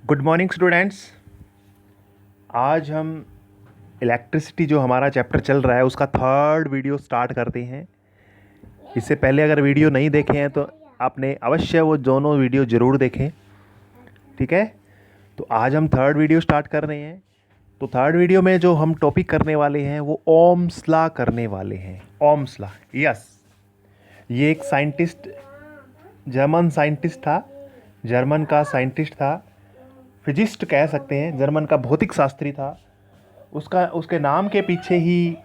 Good morning students. आज हम electricity जो हमारा चैप्टर चल रहा है उसका थर्ड वीडियो स्टार्ट करते हैं। इससे पहले अगर वीडियो नहीं देखे हैं तो आपने अवश्य वो दोनों वीडियो ज़रूर देखें, ठीक है। तो आज हम थर्ड वीडियो स्टार्ट कर रहे हैं। तो थर्ड वीडियो में जो हम टॉपिक करने वाले हैं वो ओम्स लॉ करने वाले हैं। Ohm's law, yes. ये एक साइंटिस्ट, जर्मन साइंटिस्ट था, जर्मन का साइंटिस्ट था, फिजिस्ट कह सकते हैं, जर्मन का भौतिक शास्त्री था। उसके नाम के पीछे ही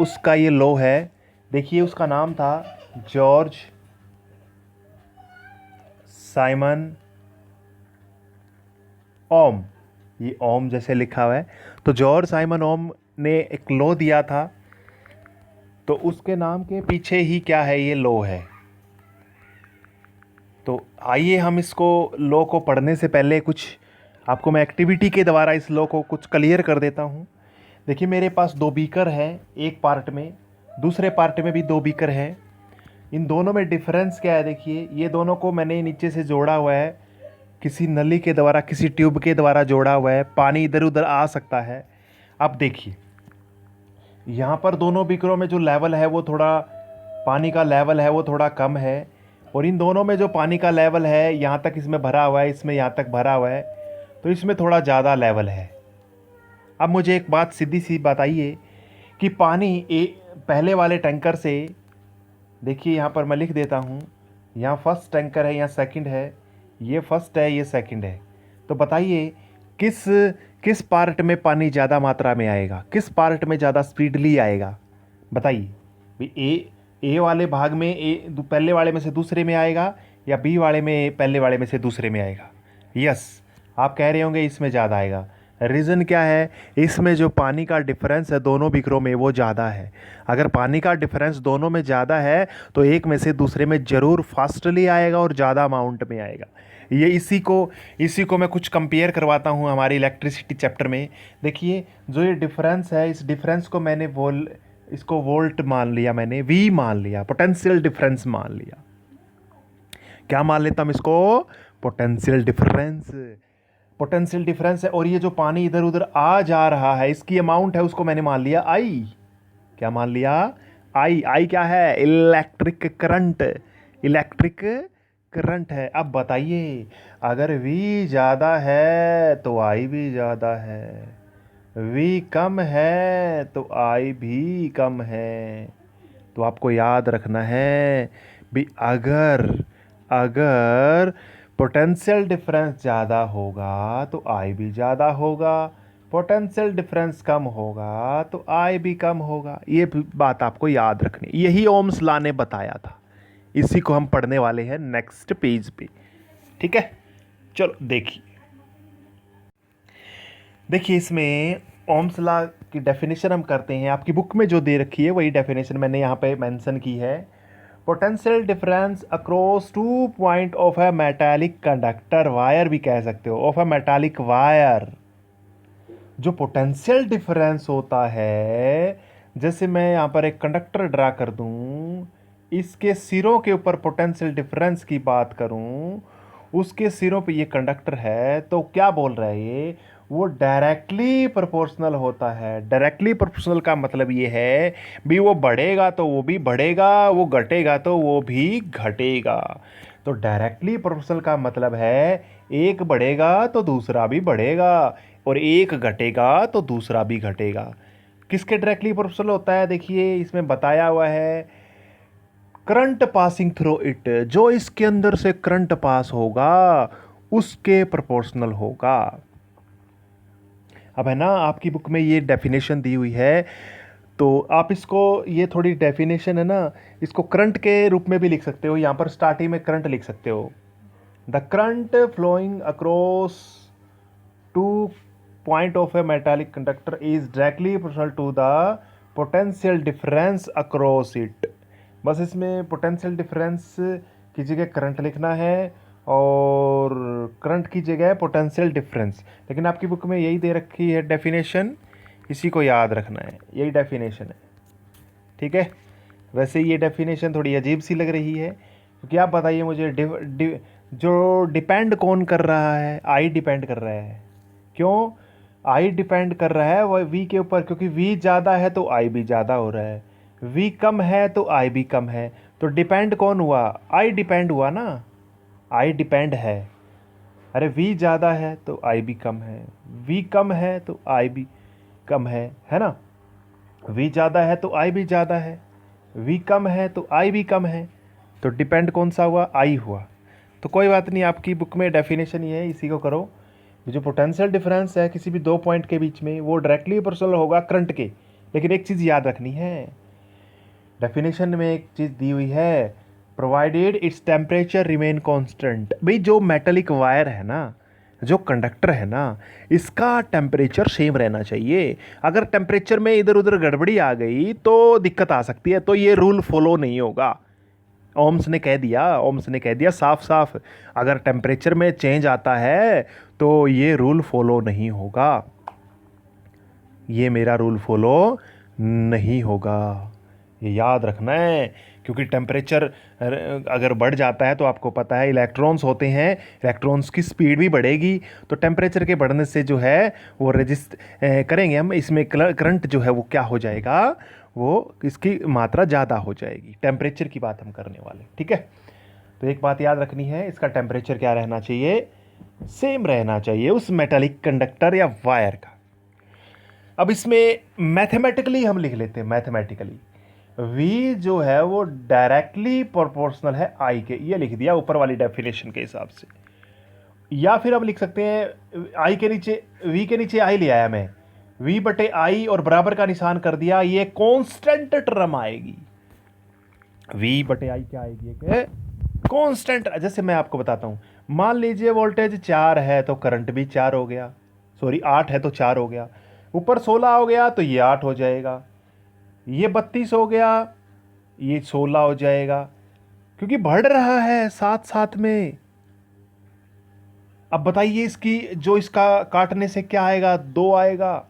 उसका ये लॉ है। देखिए, उसका नाम था जॉर्ज साइमन ओम। ये ओम जैसे लिखा हुआ है, तो जॉर्ज साइमन ओम ने एक लॉ दिया था, तो उसके नाम के पीछे ही क्या है, ये लॉ है। तो आइए हम इसको लॉ को पढ़ने से पहले कुछ आपको मैं एक्टिविटी के द्वारा इस लॉ को कुछ क्लियर कर देता हूँ। देखिए, मेरे पास दो बीकर हैं, एक पार्ट में, दूसरे पार्ट में भी दो बीकर हैं। इन दोनों में डिफरेंस क्या है? देखिए, ये दोनों को मैंने नीचे से जोड़ा हुआ है, किसी नली के द्वारा, किसी ट्यूब के द्वारा जोड़ा हुआ है। पानी इधर उधर आ सकता है। अब देखिए, यहाँ पर दोनों बीकरों में जो लेवल है वो थोड़ा, पानी का लेवल है वो थोड़ा कम है, और इन दोनों में जो पानी का लेवल है, यहाँ तक इसमें भरा हुआ है, इसमें यहाँ तक भरा हुआ है, तो इसमें थोड़ा ज़्यादा लेवल है। अब मुझे एक बात सीधी सी बताइए कि पानी पहले वाले टैंकर से, देखिए यहाँ पर मैं लिख देता हूँ, यहाँ फर्स्ट टैंकर है, यहाँ सेकंड है, ये फर्स्ट है, ये सेकंड है। तो बताइए किस किस पार्ट में पानी ज़्यादा मात्रा में आएगा, किस पार्ट में ज़्यादा स्पीडली आएगा? बताइए भाई, ए वाले भाग में पहले वाले में से दूसरे में आएगा, या बी वाले में पहले वाले में से दूसरे में आएगा? यस, आप कह रहे होंगे इसमें ज़्यादा आएगा। रीज़न क्या है? इसमें जो पानी का डिफरेंस है दोनों बीकरों में वो ज़्यादा है। अगर पानी का डिफरेंस दोनों में ज़्यादा है तो एक में से दूसरे में ज़रूर फास्टली आएगा और ज़्यादा अमाउंट में आएगा। ये इसी को मैं कुछ कंपेयर करवाता हूँ हमारे इलेक्ट्रिसिटी चैप्टर में। देखिए, जो ये डिफरेंस है, इस डिफरेंस को मैंने इसको वोल्ट मान लिया, मैंने वी मान लिया, पोटेंशियल डिफरेंस मान लिया। क्या मान लेता हूँ इसको? Potential difference. पोटेंशियल डिफरेंस है, और ये जो पानी इधर उधर आ जा रहा है, इसकी अमाउंट है, उसको मैंने मान लिया आई। क्या मान लिया? आई क्या है? Electric current. इलेक्ट्रिक करंट है। अब बताइए, अगर V ज़्यादा है तो I भी ज़्यादा है, V कम है तो I भी कम है। तो आपको याद रखना है भी, अगर अगर पोटेंशियल डिफरेंस ज़्यादा होगा तो I भी ज़्यादा होगा, पोटेंशियल डिफरेंस कम होगा तो I भी कम होगा। ये बात आपको याद रखनी, यही ओम्स लॉ ने बताया था। इसी को हम पढ़ने वाले हैं नेक्स्ट पेज पे, ठीक है। चलो देखिए इसमें ओम्स लॉ की डेफिनेशन हम करते हैं। आपकी बुक में जो दे रखी है वही डेफिनेशन मैंने यहाँ पे मेंशन की है। Potential difference across 2 point of a metallic conductor, wire भी कह सकते हो, ऑफ अ मेटालिक वायर। जो पोटेंशियल डिफरेंस होता है, जैसे मैं यहाँ पर एक कंडक्टर ड्रा कर दूँ, इसके सिरों के ऊपर पोटेंशियल डिफरेंस की बात करूँ, उसके सिरों पे ये कंडक्टर है, तो क्या बोल रहा है ये? वो डायरेक्टली प्रोपोर्शनल होता है। डायरेक्टली प्रोपोर्शनल का मतलब ये है भी, वो बढ़ेगा तो वो भी बढ़ेगा, वो घटेगा तो वो भी घटेगा। तो डायरेक्टली प्रोपोर्शनल का मतलब है, एक बढ़ेगा तो दूसरा भी बढ़ेगा, और एक घटेगा तो दूसरा भी घटेगा। किसके डायरेक्टली प्रोपोर्शनल होता है? देखिए, इसमें बताया हुआ है, करंट पासिंग थ्रू इट, जो इसके अंदर से करंट पास होगा उसके प्रोपोर्शनल होगा। अब है ना, आपकी बुक में ये डेफिनेशन दी हुई है, तो आप इसको, ये थोड़ी डेफिनेशन है ना, इसको करंट के रूप में भी लिख सकते हो। यहाँ पर स्टार्टिंग में करंट लिख सकते हो, the current flowing across two point of a metallic conductor is directly proportional to the potential difference across it. बस इसमें पोटेंशियल डिफरेंस की जगह करंट लिखना है, और करंट की जगह पोटेंशियल डिफरेंस। लेकिन आपकी बुक में यही दे रखी है डेफिनेशन, इसी को याद रखना है, यही डेफिनेशन है, ठीक है। वैसे ये डेफिनेशन थोड़ी अजीब सी लग रही है, क्योंकि आप बताइए मुझे, जो डिपेंड कौन कर रहा है, आई डिपेंड कर रहा है। क्यों आई डिपेंड कर रहा है? वह वी के ऊपर, क्योंकि वी ज़्यादा है तो आई भी ज़्यादा हो रहा है, वी कम है तो आई भी कम है। तो डिपेंड कौन हुआ? आई डिपेंड हुआ ना, आई डिपेंड है। अरे वी ज़्यादा है तो आई भी कम है, वी कम है तो आई भी कम है ना? वी ज़्यादा है तो आई भी ज़्यादा है, वी कम है तो आई भी कम है। तो डिपेंड कौन सा हुआ? आई हुआ। तो कोई बात नहीं, आपकी बुक में डेफिनेशन ये है, इसी को करो। जो पोटेंशियल डिफरेंस है किसी भी दो पॉइंट के बीच में, वो डायरेक्टली प्रोपोर्शनल होगा करंट के। लेकिन एक चीज़ याद रखनी है, डेफिनेशन में एक चीज़ दी हुई है, provided its temperature remain constant. भाई जो मेटेलिक वायर है ना, जो कंडक्टर है ना, इसका टेम्परेचर सेम रहना चाहिए। अगर टेम्परेचर में इधर उधर गड़बड़ी आ गई तो दिक्कत आ सकती है, तो ये रूल फॉलो नहीं होगा। ओम्स ने कह दिया, ओम्स ने कह दिया साफ साफ, अगर टेम्परेचर में चेंज आता है तो ये रूल फॉलो नहीं होगा, ये मेरा रूल फॉलो नहीं होगा, ये याद रखना है। क्योंकि टेम्परेचर अगर बढ़ जाता है तो आपको पता है इलेक्ट्रॉन्स होते हैं, इलेक्ट्रॉन्स की स्पीड भी बढ़ेगी। तो टेम्परेचर के बढ़ने से जो है वो रेजिस्ट करेंगे हम, इसमें करंट जो है वो क्या हो जाएगा, वो इसकी मात्रा ज़्यादा हो जाएगी। टेम्परेचर की बात हम करने वाले, ठीक है? तो एक बात याद रखनी है, इसका टेम्परेचर क्या रहना चाहिए? सेम रहना चाहिए उस मेटालिक कंडक्टर या वायर का। अब इसमें मैथमेटिकली हम लिख लेते हैं, मैथमेटिकली V जो है वो डायरेक्टली प्रोपोर्शनल है I के, ये लिख दिया ऊपर वाली डेफिनेशन के हिसाब से। या फिर अब लिख सकते हैं I के नीचे, V के नीचे I ले आया मैं, V बटे I और बराबर का निशान कर दिया, ये कांस्टेंट टर्म आएगी। V बटे I क्या आएगी? कांस्टेंट। जैसे मैं आपको बताता हूं, मान लीजिए वोल्टेज 4 है तो करंट भी 4 हो गया, सॉरी 8 है तो 4 हो गया, ऊपर 16 हो गया तो ये 8 हो जाएगा, ये 32 हो गया, ये 16 हो जाएगा, क्योंकि बढ़ रहा है साथ साथ में। अब बताइए इसकी, जो इसका काटने से क्या आएगा? 2 आएगा,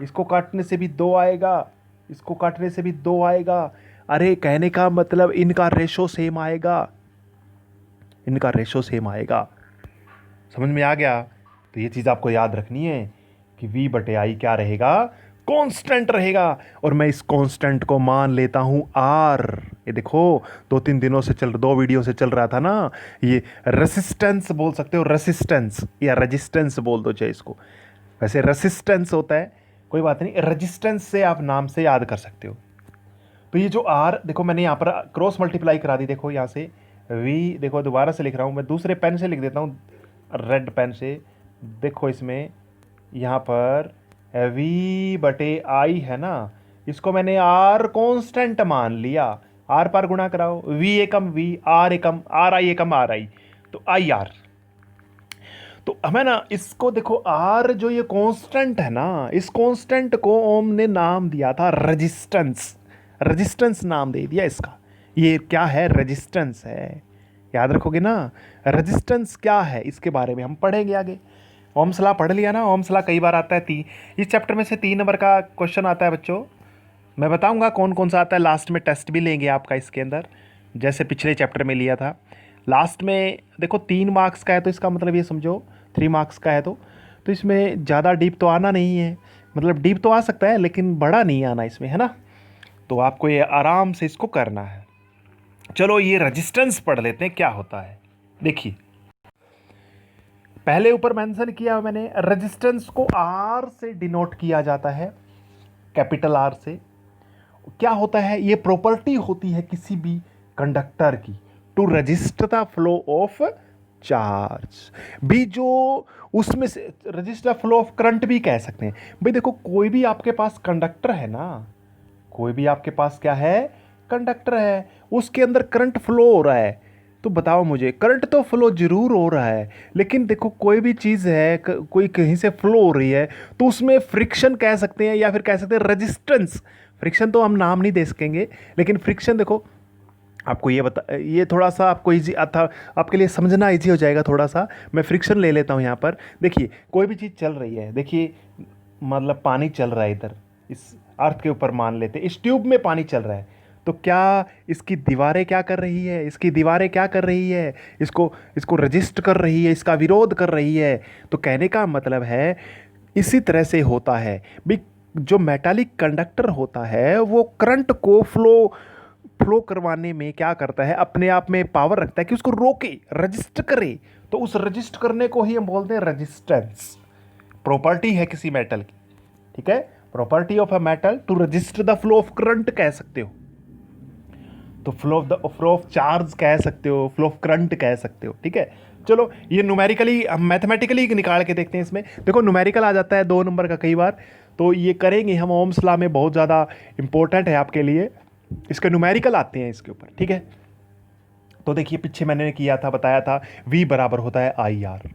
इसको काटने से भी 2 आएगा, इसको काटने से भी 2 आएगा। अरे कहने का मतलब इनका रेशो सेम आएगा, इनका रेशो सेम आएगा। समझ में आ गया? तो ये चीज़ आपको याद रखनी है कि V बटे I क्या रहेगा? कांस्टेंट रहेगा। और मैं इस कांस्टेंट को मान लेता हूं R। ये देखो 2-3 दिनों से दो वीडियो से चल रहा था ना, ये रेसिस्टेंस बोल सकते हो, रेसिस्टेंस या रेजिस्टेंस बोल दो चाहे इसको। वैसे रेसिस्टेंस होता है, कोई बात नहीं, रेजिस्टेंस से आप नाम से याद कर सकते हो। तो ये जो R देखो, मैंने यहाँ पर क्रॉस मल्टीप्लाई करा दी, देखो यहाँ से V, देखो दोबारा से लिख रहा हूँ मैं, दूसरे पेन से लिख देता हूँ, रेड पेन से। देखो इसमें यहाँ पर V बटे I है ना, इसको मैंने R कांस्टेंट मान लिया, R पर गुणा कराओ, V Ekam V, R Ekam R I Ekam R I, तो IR। तो हमें ना इसको देखो, R जो ये कांस्टेंट है ना, इस कांस्टेंट को ओम ने नाम दिया था रेजिस्टेंस, रेजिस्टेंस नाम दे दिया इसका। ये क्या है? रेजिस्टेंस है, याद रखोगे ना? रेजिस्टेंस क्या है इसके बारे में हम पढ़ेंगे आगे। ओम्स लॉ पढ़ लिया ना? ओम्स लॉ कई बार आता है, इस चैप्टर में से 3 नंबर का क्वेश्चन आता है बच्चों। मैं बताऊंगा कौन कौन सा आता है, लास्ट में टेस्ट भी लेंगे आपका इसके अंदर, जैसे पिछले चैप्टर में लिया था। लास्ट में देखो 3 मार्क्स का है, तो इसका मतलब ये समझो 3 मार्क्स का है, तो इसमें ज़्यादा डीप तो आना नहीं है, मतलब डीप तो आ सकता है लेकिन बड़ा नहीं आना इसमें, है ना? तो आपको ये आराम से इसको करना है। चलो ये रेजिस्टेंस पढ़ लेते हैं क्या होता है। देखिए पहले ऊपर मेंशन किया मैंने, रेजिस्टेंस को R से डिनोट किया जाता है, कैपिटल R से। क्या होता है? ये प्रॉपर्टी होती है किसी भी कंडक्टर की, to resist the flow of charge भी, जो उसमें से resist the flow of current भी कह सकते हैं। भाई देखो कोई भी आपके पास कंडक्टर है ना, कोई भी आपके पास क्या है? कंडक्टर है, उसके अंदर करंट फ्लो हो रहा है, तो बताओ मुझे, करंट तो फ्लो जरूर हो रहा है, लेकिन देखो कोई भी चीज़ है, कोई कहीं से फ्लो हो रही है, तो उसमें फ्रिक्शन कह सकते हैं या फिर कह सकते हैं रेजिस्टेंस। फ्रिक्शन तो हम नाम नहीं दे सकेंगे, लेकिन फ्रिक्शन देखो आपको ये थोड़ा सा आपको इजी था, आपके लिए समझना इजी हो जाएगा थोड़ा सा। मैं फ्रिक्शन ले लेता हूँ यहाँ पर। देखिए कोई भी चीज़ चल रही है, देखिए मतलब पानी चल रहा है इधर, इस अर्थ के ऊपर मान लेते हैं, इस ट्यूब में पानी चल रहा है, तो क्या इसकी दीवारें क्या कर रही है, इसकी दीवारें क्या कर रही है, इसको इसको रजिस्ट कर रही है, इसका विरोध कर रही है। तो कहने का मतलब है इसी तरह से होता है भी। जो मेटालिक कंडक्टर होता है वो करंट को फ्लो फ्लो करवाने में क्या करता है, अपने आप में पावर रखता है कि उसको रोके, रजिस्ट करे। तो उस रजिस्ट करने को ही हम बोलते हैं रजिस्टेंस। प्रॉपर्टी है किसी मेटल की, ठीक है, property of a metal to register the flow of current कह सकते हो, तो फ्लो ऑफ चार्ज कह सकते हो, फ्लो ऑफ करंट कह सकते हो, ठीक है। चलो ये न्यूमेरिकली हम मैथमेटिकली निकाल के देखते हैं। इसमें देखो न्यूमेरिकल आ जाता है 2 नंबर का कई बार, तो ये करेंगे हम। ओम्स लॉ में बहुत ज़्यादा इंपॉर्टेंट है आपके लिए, इसके न्यूमेरिकल आते हैं इसके ऊपर, ठीक है। तो देखिए पीछे मैंने किया था, बताया था V बराबर होता है IR,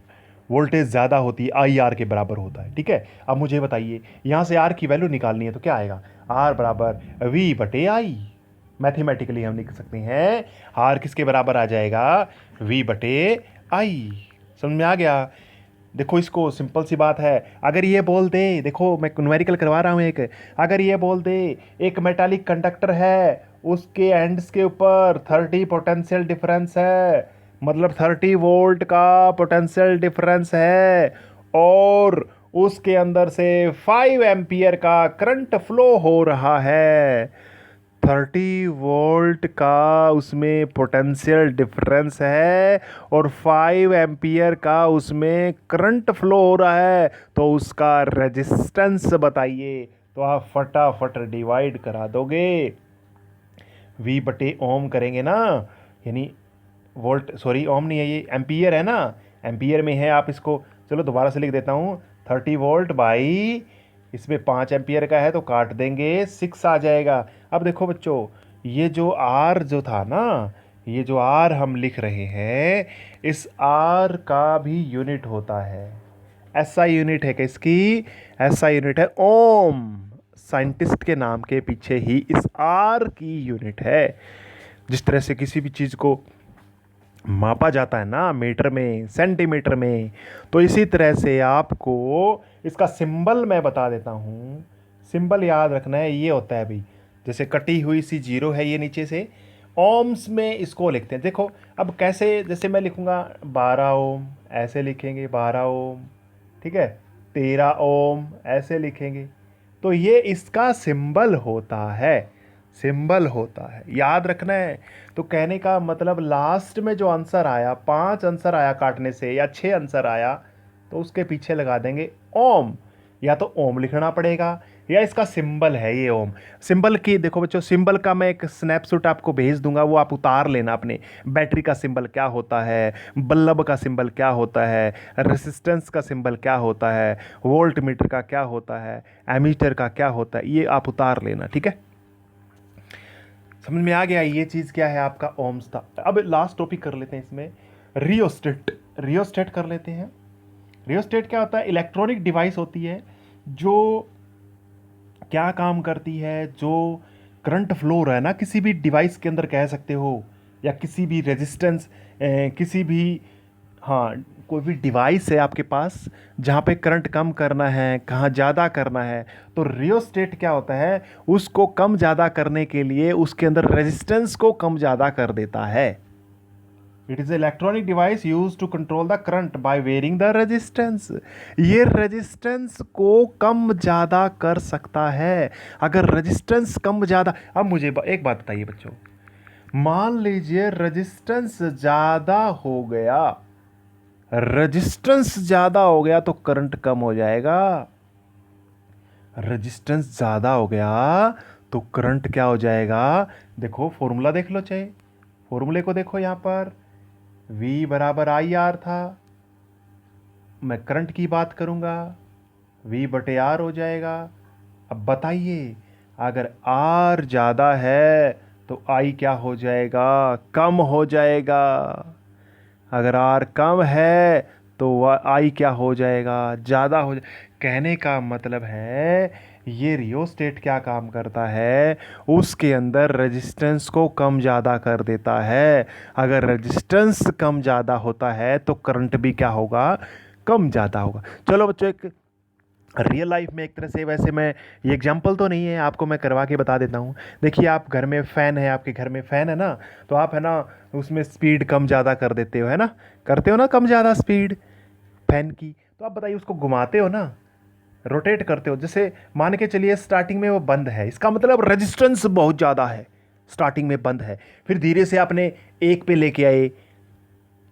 वोल्टेज ज़्यादा होती है IR के बराबर होता है, ठीक है। अब मुझे बताइए यहाँ से R की वैल्यू निकालनी है तो क्या आएगा, R बराबर V बटे I। मैथमेटिकली हम लिख सकते हैं R किसके बराबर आ जाएगा, V बटे I। समझ में आ गया। देखो इसको सिंपल सी बात है, अगर ये बोल दे, देखो मैं न्यूमेरिकल करवा रहा हूँ एक, अगर ये बोल दे एक मेटालिक कंडक्टर है, उसके एंड्स के ऊपर 30 पोटेंशियल डिफरेंस है, मतलब 30 वोल्ट का पोटेंशियल डिफरेंस है, और उसके अंदर से 5 एम्पियर का करंट फ्लो हो रहा है। 30 वोल्ट का उसमें पोटेंशियल डिफरेंस है और 5 एम्पियर का उसमें करंट फ्लो हो रहा है, तो उसका रेजिस्टेंस बताइए। तो आप फटाफट डिवाइड करा दोगे, V बटे ओम करेंगे ना, यानी वोल्ट, सॉरी ओम नहीं है ये, एम्पियर है ना, एम्पियर में है। आप इसको चलो दोबारा से लिख देता हूँ, 30 वोल्ट बाई इसमें 5 एम्पियर का है तो काट देंगे, 6 आ जाएगा। अब देखो बच्चों, ये जो R जो था ना, ये जो R हम लिख रहे हैं, इस R का भी यूनिट होता है, SI यूनिट है किसकी, SI यूनिट है ओम। साइंटिस्ट के नाम के पीछे ही इस R की यूनिट है। जिस तरह से किसी भी चीज़ को मापा जाता है ना मीटर में, सेंटीमीटर में, तो इसी तरह से आपको इसका सिंबल मैं बता देता हूँ। सिंबल याद रखना है, ये होता है भाई, जैसे कटी हुई सी जीरो है ये नीचे से, ओम्स में इसको लिखते हैं। देखो अब कैसे, जैसे मैं लिखूँगा 12 ओम, ऐसे लिखेंगे 12 ओम, ठीक है, 13 ओम ऐसे लिखेंगे, तो ये इसका सिंबल होता है, सिंबल होता है, याद रखना है। तो कहने का मतलब लास्ट में जो आंसर आया, 5 आंसर आया काटने से या 6 आंसर आया, तो उसके पीछे लगा देंगे ओम, या तो ओम लिखना पड़ेगा या इसका सिंबल है ये ओम। सिंबल की देखो बच्चों, सिंबल का मैं एक स्नैपशॉट आपको भेज दूंगा, वो आप उतार लेना अपने। बैटरी का सिंबल क्या होता है, बल्ब का सिंबल क्या होता है, रेसिस्टेंस का सिंबल क्या होता है, वोल्ट मीटर का क्या होता है, एमीटर का क्या होता है, ये आप उतार लेना, ठीक है। समझ में आ गया, ये चीज़ क्या है आपका ओम्स था। अब लास्ट टॉपिक कर लेते हैं इसमें, रियोस्टेट। रियोस्टेट कर लेते हैं। रियोस्टेट क्या होता है, इलेक्ट्रॉनिक डिवाइस होती है जो क्या काम करती है, जो करंट फ्लो हो रहा है ना किसी भी डिवाइस के अंदर कह सकते हो, या किसी भी रेजिस्टेंस, किसी भी, हाँ कोई भी डिवाइस है आपके पास जहाँ पे करंट कम करना है, कहाँ ज़्यादा करना है, तो रियोस्टेट क्या होता है, उसको कम ज़्यादा करने के लिए उसके अंदर रेजिस्टेंस को कम ज़्यादा कर देता है। It is electronic device use to control the current by varying the resistance. ये रेजिस्टेंस को कम ज़्यादा कर सकता है। अगर रेजिस्टेंस कम ज़्यादा, अब मुझे एक बात बताइए बच्चों, मान लीजिए रेजिस्टेंस ज़्यादा हो गया, रेजिस्टेंस ज़्यादा हो गया तो करंट कम हो जाएगा। रेजिस्टेंस ज़्यादा हो गया तो करंट क्या हो जाएगा, देखो फॉर्मूला देख लो, चाहे फॉर्मूले को देखो, यहाँ पर V बराबर IR था, मैं करंट की बात करूँगा, V बटे R हो जाएगा। अब बताइए अगर R ज़्यादा है तो I क्या हो जाएगा, कम हो जाएगा। अगर R कम है तो I क्या हो जाएगा, ज़्यादा हो जाए। कहने का मतलब है ये रियोस्टेट क्या काम करता है, उसके अंदर रेजिस्टेंस को कम ज़्यादा कर देता है। अगर रेजिस्टेंस कम ज़्यादा होता है तो करंट भी क्या होगा, कम ज़्यादा होगा। चलो बच्चों एक रियल लाइफ में एक तरह से, वैसे मैं ये एग्जांपल तो नहीं है, आपको मैं करवा के बता देता हूँ। देखिए आप घर में फ़ैन है, आपके घर में फ़ैन है ना, तो आप है ना उसमें स्पीड कम ज़्यादा कर देते हो, है ना, करते हो ना कम ज़्यादा स्पीड फ़ैन की। तो आप बताइए उसको घुमाते हो ना, रोटेट करते हो। जैसे मान के चलिए स्टार्टिंग में वो बंद है, इसका मतलब रेजिस्टेंस बहुत ज़्यादा है, स्टार्टिंग में बंद है, फिर धीरे से आपने एक पे लेके आए,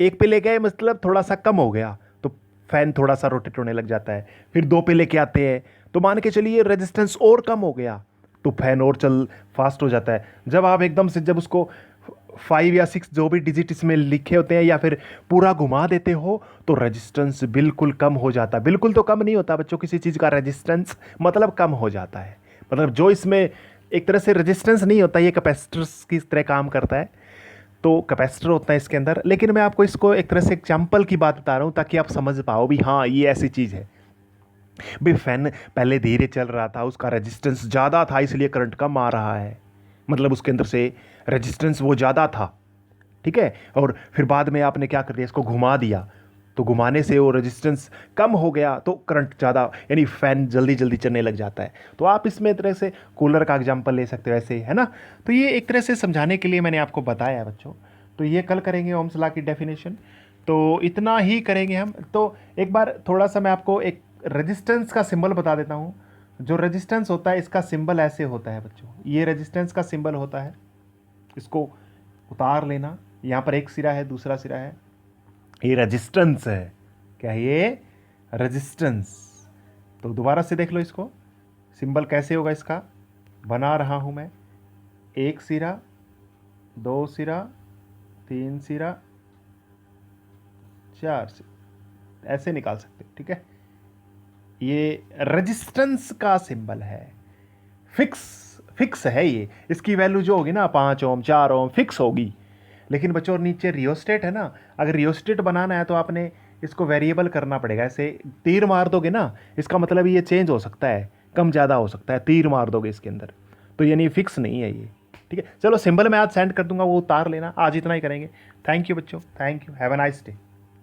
एक पे लेके आए मतलब थोड़ा सा कम हो गया, तो फैन थोड़ा सा रोटेट होने लग जाता है। फिर दो पे लेके आते हैं, तो मान के चलिए रेजिस्टेंस और कम हो गया, तो फैन और चल फास्ट हो जाता है। जब आप एकदम से जब उसको 5 या 6 जो भी डिजिट इसमें लिखे होते हैं या फिर पूरा घुमा देते हो, तो रेजिस्टेंस बिल्कुल कम हो जाता है। बिल्कुल तो कम नहीं होता बच्चों, किसी चीज़ का रेजिस्टेंस मतलब कम हो जाता है, मतलब जो इसमें एक तरह से रेजिस्टेंस नहीं होता, ये कैपेसिटर्स की तरह काम करता है, तो कैपेसिटर होता है इसके अंदर। लेकिन मैं आपको इसको एक तरह से एग्जाम्पल की बात बता रहा हूँ ताकि आप समझ पाओ भी हाँ ये ऐसी चीज़ है। भी फैन पहले धीरे चल रहा था, उसका रेजिस्टेंस ज़्यादा था, इसलिए करंट कम आ रहा है, मतलब उसके अंदर से रेजिस्टेंस वो ज़्यादा था, ठीक है। और फिर बाद में आपने क्या कर दिया, इसको घुमा दिया, तो घुमाने से वो रेजिस्टेंस कम हो गया, तो करंट ज़्यादा, यानी फ़ैन जल्दी जल्दी चलने लग जाता है। तो आप इसमें एक तरह से कूलर का एग्जांपल ले सकते हो ऐसे, है ना। तो ये एक तरह से समझाने के लिए मैंने आपको बताया है बच्चों। तो ये कल करेंगे ओम्स लॉ की डेफिनेशन, तो इतना ही करेंगे हम। तो एक बार थोड़ा सा मैं आपको एक रेजिस्टेंस का सिंबल बता देता हूँ। जो रेजिस्टेंस होता है इसका सिंबल ऐसे होता है बच्चों, ये रेजिस्टेंस का सिंबल होता है, इसको उतार लेना। यहाँ पर एक सिरा है, दूसरा सिरा है, ये रेजिस्टेंस है। क्या है ये? रेजिस्टेंस। तो दोबारा से देख लो इसको, सिंबल कैसे होगा इसका, बना रहा हूं मैं, एक सिरा, दो सिरा, तीन सिरा, चार सिरा, ऐसे निकाल सकते, ठीक है। ये रेजिस्टेंस का सिंबल है, फिक्स है ये, इसकी वैल्यू जो होगी ना 5 ओम 4 ओम फिक्स होगी। लेकिन बच्चों नीचे रियोस्टेट है ना, अगर रियोस्टेट बनाना है तो आपने इसको वेरिएबल करना पड़ेगा। ऐसे तीर मार दोगे ना, इसका मतलब ये चेंज हो सकता है, कम ज़्यादा हो सकता है, तीर मार दोगे इसके अंदर, तो यानी फिक्स नहीं है ये, ठीक है। चलो सिंबल मैं आज सेंड कर दूंगा, वो उतार लेना। आज इतना ही करेंगे। थैंक यू बच्चों, thank you, have a nice day.